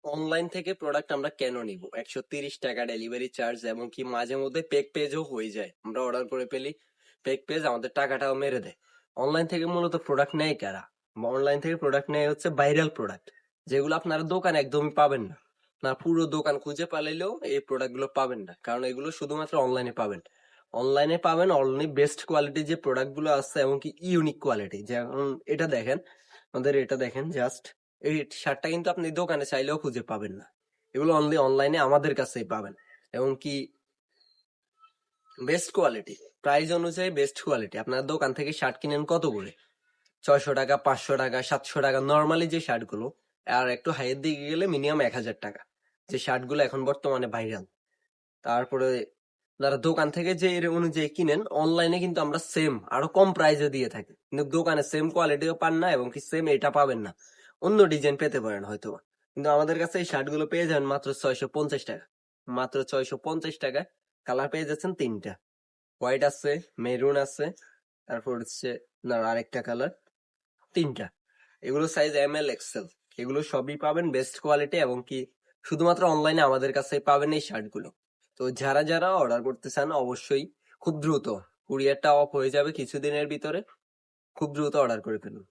Online থেকে product আমরা কেন নিব? 130 টাকা ডেলিভারি চার্জ এবং কি মাঝে মধ্যে পেক পেজও হয়ে যায়, আমরা অর্ডার করে ফেলি, পেক পেজ আমাদের টাকাটাও মেরে দেয়। অনলাইন থেকে মূলত প্রোডাক্ট নেয় কারা? অনলাইন থেকে প্রোডাক্ট নেয় হচ্ছে ভাইরাল প্রোডাক্ট, যেগুলো আপনারা দোকানে একদমই পাবেন না। না, পুরো দোকান খুঁজে পালাইলেও এই প্রোডাক্ট গুলো পাবেন না, কারণ এগুলো শুধুমাত্র অনলাইনে পাবেন। অনলাইনে পাবেন অনলি বেস্ট কোয়ালিটির যে প্রোডাক্ট গুলো আছে এবং কি ইউনিক কোয়ালিটি। যেমন এটা দেখেন, আমাদের এটা দেখেন জাস্ট, এই শার্টটা কিন্তু আপনি দোকানে চাইলেও খুঁজে পাবেন না। এগুলো অনলি অনলাইনে আমাদের কাছেই পাবেন, এবং কি বেস্ট কোয়ালিটি, প্রাইস অনুযায়ী বেস্ট কোয়ালিটি। আপনার দোকান থেকে শার্ট কিনেন কত করে? 600 টাকা, 500 টাকা, 700 টাকা নর্মালি যে শার্ট গুলো, আর একটু হাইয়ের দিকে গেলে মিনিমাম 1000 টাকা, যে শার্ট গুলো এখন বর্তমানে ভাইরাল। তারপরে যারা দোকান থেকে যে এর অনুযায়ী কিনেন, অনলাইনে কিন্তু আমরা সেম আরো কম প্রাইসে দিয়ে থাকি, কিন্তু দোকানে সেম কোয়ালিটিও পান না এবং কি সেম এটা পাবেন না, অন্য ডিজাইন পেতে পারেন হয়তো। কিন্তু আমাদের কাছে এই শার্ট গুলো পেয়ে যাবেন মাত্র 650 টাকা, মাত্র 650 টাকায়। কালার পেয়ে যাচ্ছেন তিনটা, হোয়াইট আছে, মেরুন আছে, তারপর হচ্ছে না আরেকটা কালার, তিনটা। এগুলো সাইজ ML XL, এগুলো সবই পাবেন বেস্ট কোয়ালিটি এবং কি শুধুমাত্র অনলাইনে আমাদের কাছে পাবেন এই শার্ট গুলো। তো যারা যারা অর্ডার করতে চান অবশ্যই খুব দ্রুত, কুরিয়ারটা অফ হয়ে যাবে কিছুদিনের ভিতরে, খুব দ্রুত অর্ডার করে ফেলুন।